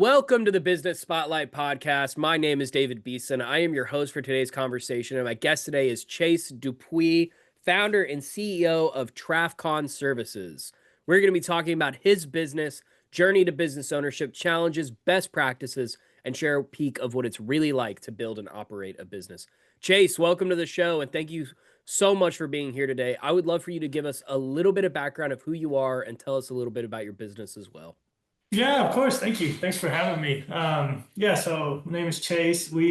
Welcome to the Business Spotlight Podcast. My name is David Beeson. I am your host for today's conversation, and my guest today is Chase Dupuis, founder and CEO of Trafcon Services. We're going to be talking about his business, journey to business ownership, challenges, best practices, and share a peek of what it's really like to build and operate a business. Chase, welcome to the show, and thank you so much for being here today. I would love for you to give us a little bit of background of who you are and tell us a little bit about your business as well. Yeah, of course. Thank you. Thanks for having me. So my name is Chase. I'm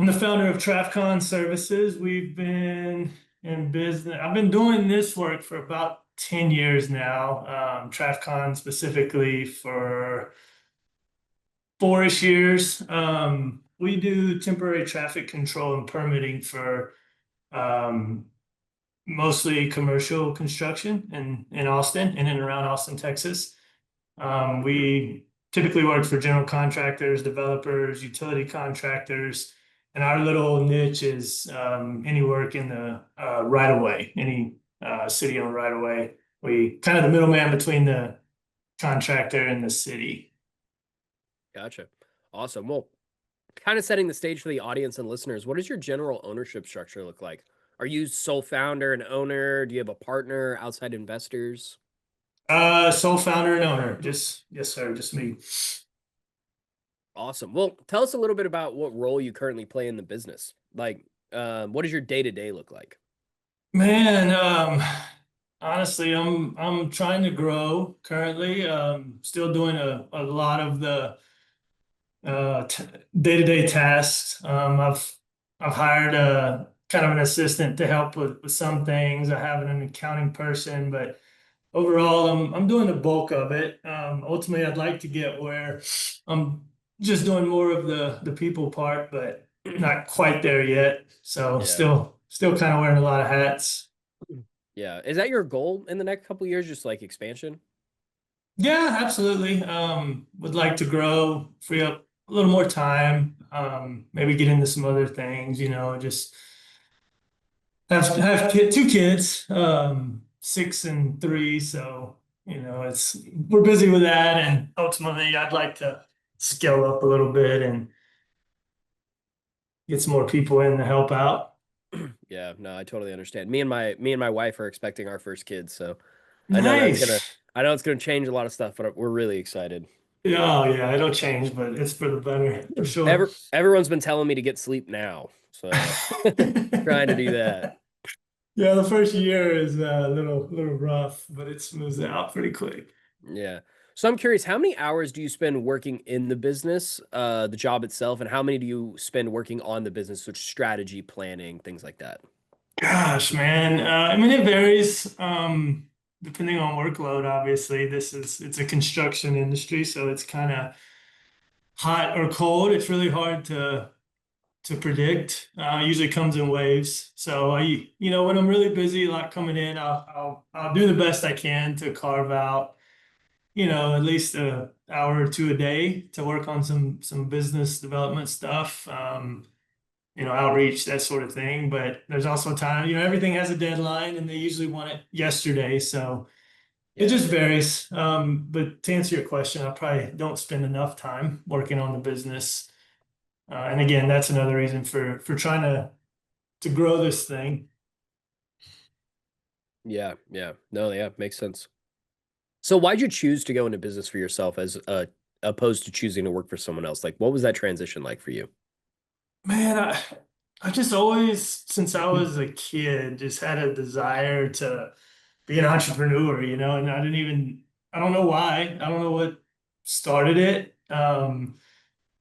the founder of Trafcon Services. We've been in business. I've been doing this work for about 10 years now. Trafcon specifically for 4-ish years. We do temporary traffic control and permitting for um, mostly commercial construction in Austin, in and around Austin, Texas. We typically work for general contractors, developers, utility contractors, and our little niche is any work in the right of way, any city-owned right of way. We kind of the middleman between the contractor and the city. Gotcha. Awesome. Well, kind of setting the stage for the audience and listeners, what does your general ownership structure look like? Are you sole founder and owner? Do you have a partner, outside investors? Sole founder and owner. Yes, sir. Just me. Awesome. Well, tell us a little bit about what role you currently play in the business. What does your day-to-day look like? Man, honestly, I'm trying to grow currently. Still doing a lot of the day-to-day tasks. I've hired a kind of an assistant to help with some things. I have an accounting person, but overall, I'm doing the bulk of it. Ultimately, I'd like to get where I'm just doing more of the people part, but not quite there yet. So Yeah. still kind of wearing a lot of hats. Yeah. Is that your goal in the next couple of years, just like expansion? Yeah, absolutely. Would like to grow, free up a little more time, maybe get into some other things, just two kids, 6 and 3. So, we're busy with that. And ultimately I'd like to scale up a little bit and get some more people in to help out. Yeah, no, I totally understand. Me and my wife are expecting our first kid, so I know that's gonna Nice. I know it's gonna change a lot of stuff, but we're really excited. Oh yeah, it'll change, but it's for the better for sure. Everyone's been telling me to get sleep now, so trying to do that. Yeah, the first year is a little rough, but it smooths out pretty quick. Yeah. So I'm curious, how many hours do you spend working in the business, the job itself, and how many do you spend working on the business, which strategy, planning, things like that? Gosh, man. I mean, it varies depending on workload. Obviously, it's a construction industry, so it's kind of hot or cold. It's really hard to predict. Usually comes in waves. So when I'm really busy, like coming in, I'll do the best I can to carve out at least an hour or two a day to work on some business development stuff, outreach, that sort of thing. But there's also time, everything has a deadline and they usually want it yesterday. So it Yeah. just varies. But to answer your question, I probably don't spend enough time working on the business. And again, that's another reason for trying to grow this thing. Yeah, yeah. No, yeah, makes sense. So why'd you choose to go into business for yourself as opposed to choosing to work for someone else? Like, what was that transition like for you? Man, I just always, since I was a kid, just had a desire to be an entrepreneur, and I don't know why. I don't know what started it. And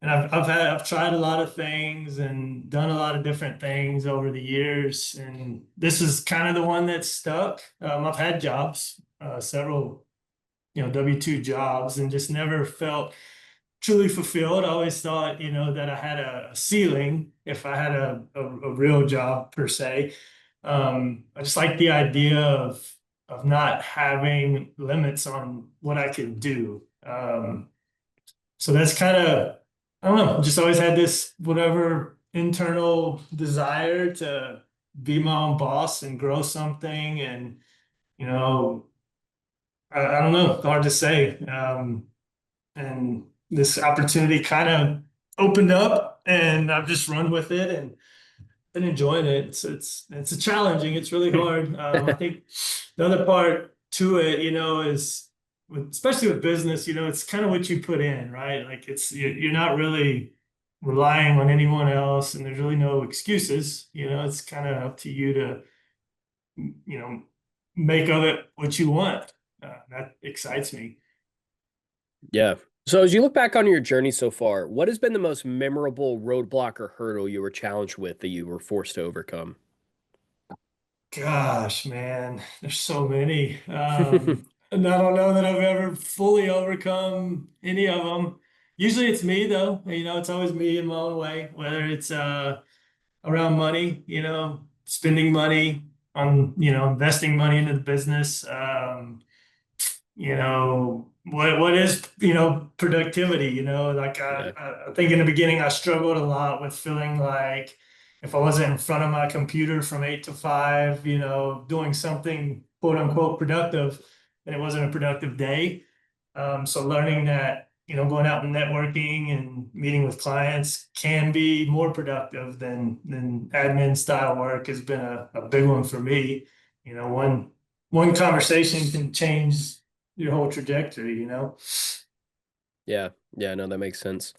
I've tried a lot of things and done a lot of different things over the years, and this is kind of the one that stuck. I've had jobs, several, W-2 jobs, and just never felt truly fulfilled. I always thought, that I had a ceiling if I had a real job per se. I just like the idea of not having limits on what I could do. So that's kind of, I don't know, just always had this whatever internal desire to be my own boss and grow something. And, you know, I don't know, hard to say. and this opportunity kind of opened up, and I've just run with it and been enjoying it. It's challenging. It's really hard. I think the other part to it, is especially with business, it's kind of what you put in, right? Like you're not really relying on anyone else, and there's really no excuses. It's kind of up to you to, you know, make of it what you want. That excites me. Yeah. So as you look back on your journey so far, what has been the most memorable roadblock or hurdle you were challenged with that you were forced to overcome? Gosh, man, there's so many. And I don't know that I've ever fully overcome any of them. Usually it's me though. It's always me in my own way, whether it's around money, spending money on, investing money into the business. What is, productivity. Like Yeah. I think in the beginning I struggled a lot with feeling like if I wasn't in front of my computer from 8 to 5, doing something quote unquote productive, then it wasn't a productive day. So learning that, going out and networking and meeting with clients can be more productive than admin style work has been a big one for me. One conversation can change your whole trajectory. Yeah. Yeah, no, that makes sense.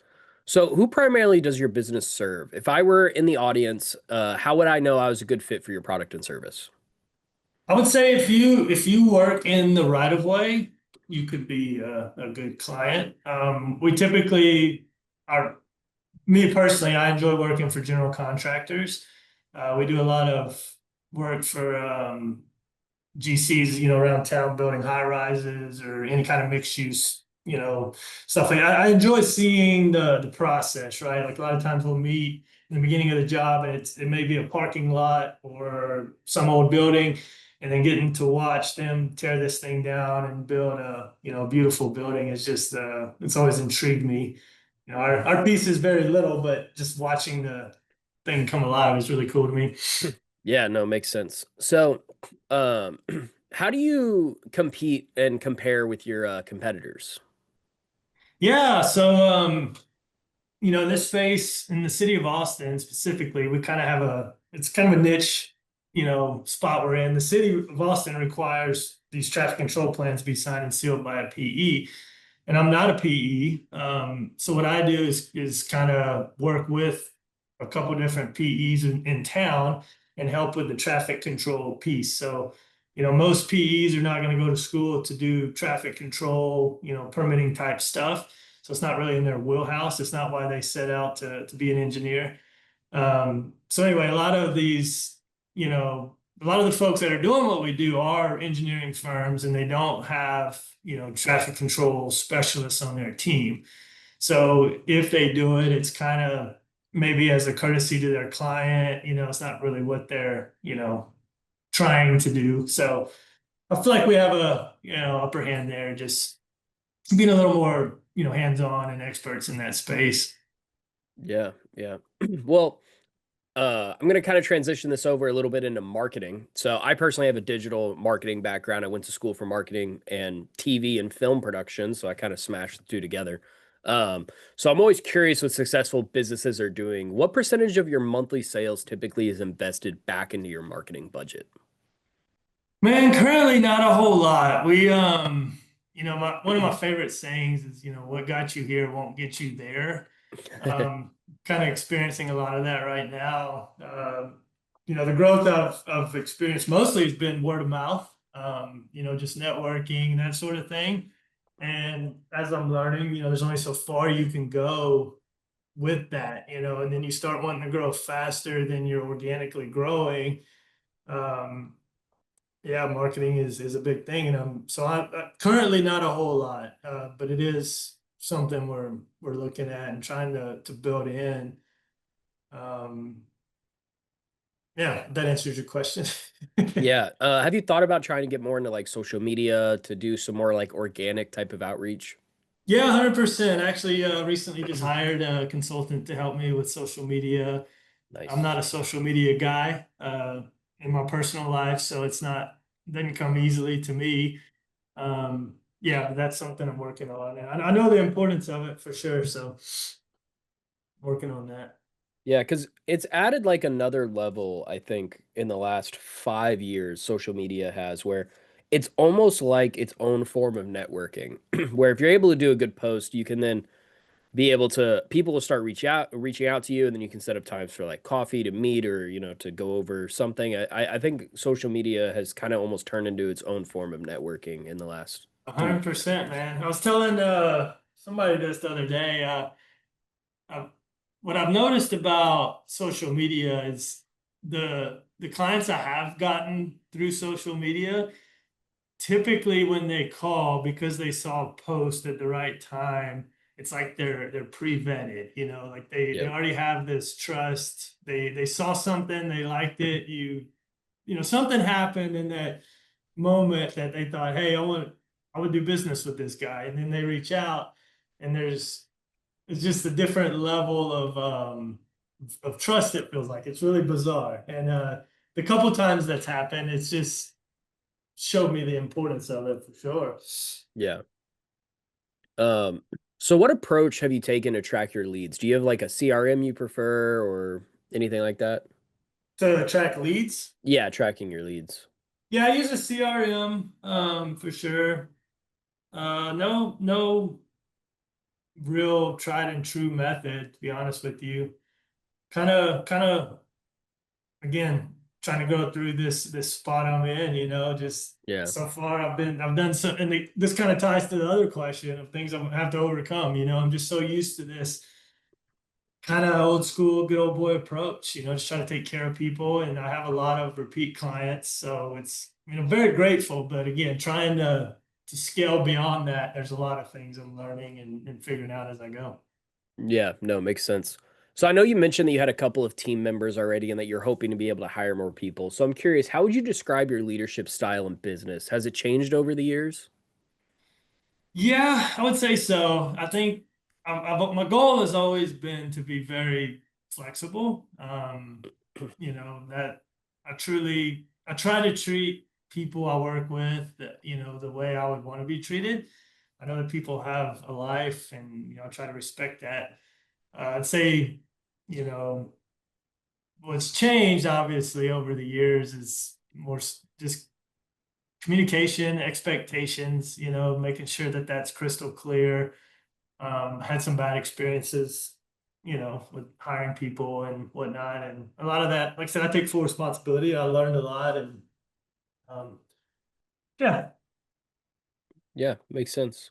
So who primarily does your business serve? If I were in the audience, how would I know I was a good fit for your product and service? I would say if you work in the right of way, you could be a good client. We typically are Me personally, I enjoy working for general contractors. We do a lot of work for GCs, around town building high rises or any kind of mixed use, stuff like that. I enjoy seeing the process, right? Like a lot of times we'll meet in the beginning of the job and it may be a parking lot or some old building, and then getting to watch them tear this thing down and build a, beautiful building is just it's always intrigued me. Our piece is very little, but just watching the thing come alive is really cool to me. Yeah, no, makes sense. So, um, how do you compete and compare with your competitors? Yeah, so in this space in the city of Austin specifically, we kind of have it's kind of a niche, spot we're in. The city of Austin requires these traffic control plans be signed and sealed by a PE, and I'm not a PE. So what I do is kind of work with a couple different PEs in town and help with the traffic control piece. So, most PEs are not going to go to school to do traffic control, permitting type stuff. So it's not really in their wheelhouse. It's not why they set out to be an engineer. So anyway, a lot of the folks that are doing what we do are engineering firms, and they don't have, traffic control specialists on their team. So if they do it, it's kind of maybe as a courtesy to their client, it's not really what they're, trying to do. So I feel like we have a, upper hand there, just being a little more, hands-on and experts in that space. Yeah, yeah. Well, I'm going to kind of transition this over a little bit into marketing. So, I personally have a digital marketing background. I went to school for marketing and TV and film production. So, I kind of smashed the two together. So, I'm always curious what successful businesses are doing. What percentage of your monthly sales typically is invested back into your marketing budget? Man, currently not a whole lot. One of my favorite sayings is, what got you here won't get you there. Kind of experiencing a lot of that right now. The growth of experience mostly has been word of mouth, just networking, that sort of thing. And as I'm learning, there's only so far you can go with that, and then you start wanting to grow faster than you're organically growing. Um, yeah, marketing is a big thing, and I currently not a whole lot, but it is something we're looking at and trying to build in. Um, yeah, that answers your question. Yeah. Have you thought about trying to get more into like social media to do some more like organic type of outreach? Yeah, 100%. Actually, recently just hired a consultant to help me with social media. I'm Nice. not a social media guy in my personal life, so it's not doesn't come easily to me. yeah, that's something I'm working on. And I know the importance of it for sure. So working on that. Yeah, because it's added like another level, I think, in the last 5 years, social media has, where it's almost like its own form of networking, where if you're able to do a good post, you can then be able to people will start reaching out to you, and then you can set up times for like coffee to meet or to go over something. I think social media has kind of almost turned into its own form of networking in the last 3 years. 100%, man. I was telling somebody this the other day. I, what I've noticed about social media is the clients I have gotten through social media, typically when they call because they saw a post at the right time, it's like they're pre-vetted, like they Yep. already have this trust. They saw something, they liked it, something happened in that moment that they thought, hey, I would do business with this guy. And then they reach out and it's just a different level of trust, it feels like. It's really bizarre. And the couple times that's happened, it's just showed me the importance of it for sure. Yeah. Um, so what approach have you taken to track your leads? Do you have like a CRM you prefer or anything like that? To attract leads. Yeah, tracking your leads. Yeah, I use a CRM for sure. No real tried and true method, to be honest with you. Kind of again, trying to go through this spot I'm in, just Yeah. so far I've done so, and this kind of ties to the other question of things I have to overcome. I'm just so used to this kind of old school, good old boy approach, just trying to take care of people. And I have a lot of repeat clients. So it's, very grateful. But again, trying to scale beyond that, there's a lot of things I'm learning and figuring out as I go. Yeah, no, makes sense. So I know you mentioned that you had a couple of team members already and that you're hoping to be able to hire more people. So I'm curious, how would you describe your leadership style in business? Has it changed over the years? Yeah, I would say so. I think my goal has always been to be very flexible. That I try to treat people I work with, the way I would want to be treated. I know that people have a life, and I try to respect that. I'd say, you know, what's changed obviously over the years is more just communication, expectations. Making sure that that's crystal clear. Had some bad experiences, with hiring people and whatnot, and a lot of that. Like I said, I take full responsibility. I learned a lot, and um, yeah. Yeah, makes sense.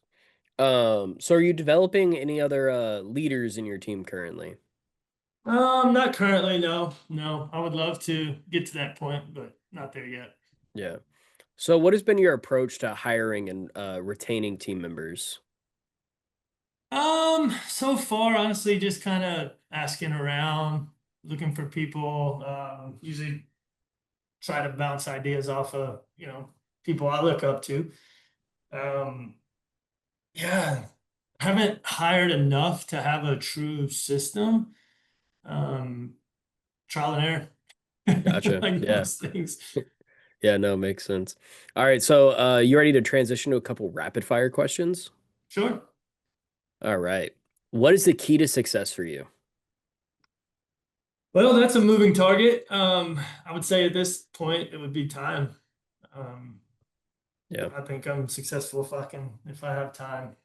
So are you developing any other leaders in your team currently? Not currently, no, no. I would love to get to that point, but not there yet. Yeah. So what has been your approach to hiring and retaining team members? So far, honestly, just kind of asking around, looking for people. Usually try to bounce ideas off of, people I look up to. Um, yeah, haven't hired enough to have a true system. Um, Trial and error, Gotcha. like Yeah. most things. Yeah, no, makes sense. All right, so you ready to transition to a couple rapid fire questions? Sure. All right. What is the key to success for you? Well, that's a moving target. I would say at this point it would be time. Um, Yeah. I think I'm successful if I have time.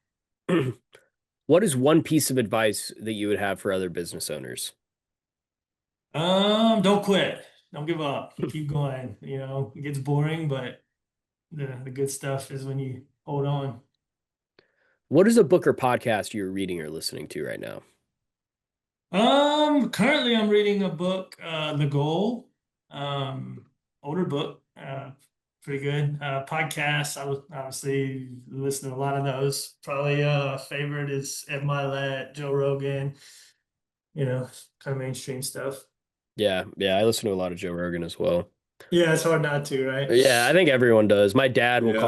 What is one piece of advice that you would have for other business owners? Don't quit. Don't give up. Keep going. It gets boring, but the good stuff is when you hold on. What is a book or podcast you're reading or listening to right now? Currently I'm reading a book, The Goal, um, older book, pretty good. Podcasts, I was obviously listen to a lot of those. Probably favorite is Ed Milet, Joe Rogan, you know, kind of mainstream stuff. Yeah, yeah, I listen to a lot of Joe Rogan as well. Yeah, it's hard not to, right? Yeah, I think everyone does. Yeah. My dad will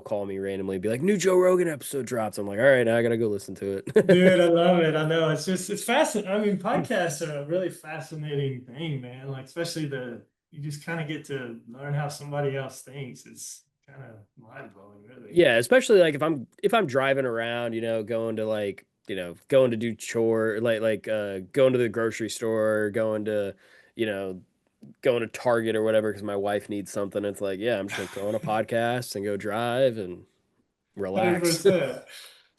call me randomly, be like, "New Joe Rogan episode drops." I'm like, "All right, now I gotta go listen to Dude, it." I love it. I know it's fascinating. I mean, podcasts are a really fascinating thing, man. Like, especially you just kind of get to learn how somebody else thinks. It's kind of mind blowing, really. Yeah, especially like if I'm driving around, going to like, going to do chore going to the grocery store, going to, you know, going to Target or whatever because my wife needs something. It's like, yeah, I'm just gonna throw on a podcast and go drive and relax. 100%.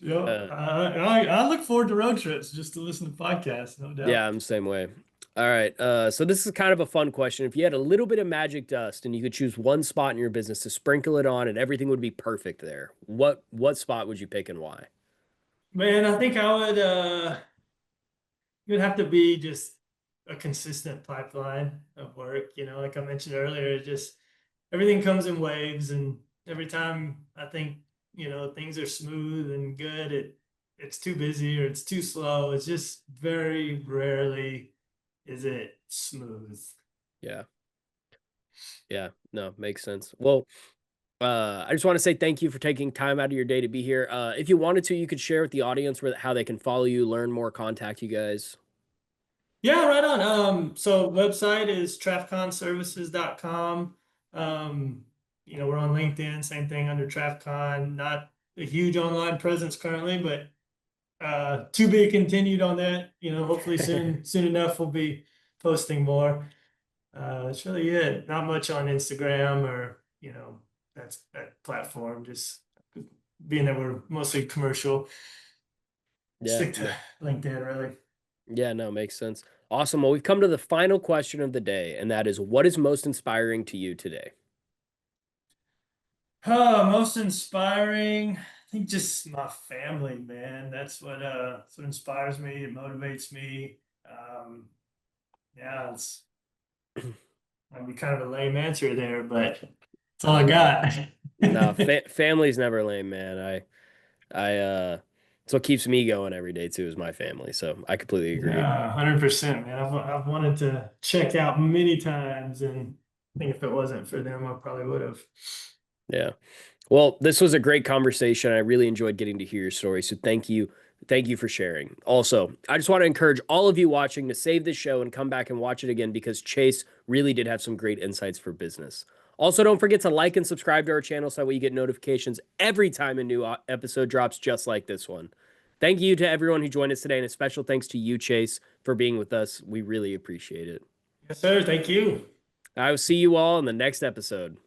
Yep. uh, I look forward to road trips just to listen to podcasts, no yeah, doubt. I'm the same way. All right. So this is kind of a fun question. If you had a little bit of magic dust and you could choose one spot in your business to sprinkle it on and everything would be perfect there, what spot would you pick and why? Man, I think I would it would have to be just a consistent pipeline of work. Like I mentioned earlier, it just everything comes in waves, and every time I think, things are smooth and good, it's too busy or it's too slow. It's just very rarely is it smooth. Yeah. Yeah. No, makes sense. Well, I just want to say thank you for taking time out of your day to be here. If you wanted to, you could share with the audience how they can follow you, learn more, contact you guys. Yeah, right on. So website is trafconservices.com. We're on LinkedIn, same thing under Trafcon. Not a huge online presence currently, but to be continued on that. Hopefully soon enough we'll be posting more. That's really it. Not much on Instagram or, that platform. Just being that we're mostly commercial, Yeah. stick to No. LinkedIn really. Yeah, no, makes sense. Awesome. Well, we've come to the final question of the day, and that is what is most inspiring to you today? Most inspiring, I think just my family, man. That's what inspires me. It motivates me. Um, yeah, it's might be kind of a lame answer there, but that's all I No, got. no, family's never lame, man. It's what keeps me going every day too, is my family. So I completely agree. Yeah, 100%, man. I've wanted to check out many times, and I think if it wasn't for them, I probably would have. Yeah. Well, this was a great conversation. I really enjoyed getting to hear your story. So thank you. Thank you for sharing. Also, I just want to encourage all of you watching to save this show and come back and watch it again because Chase really did have some great insights for business. Also, don't forget to like and subscribe to our channel so that way you get notifications every time a new episode drops, just like this one. Thank you to everyone who joined us today, and a special thanks to you, Chase, for being with us. We really appreciate it. Yes, sir. Thank you. I will see you all in the next episode.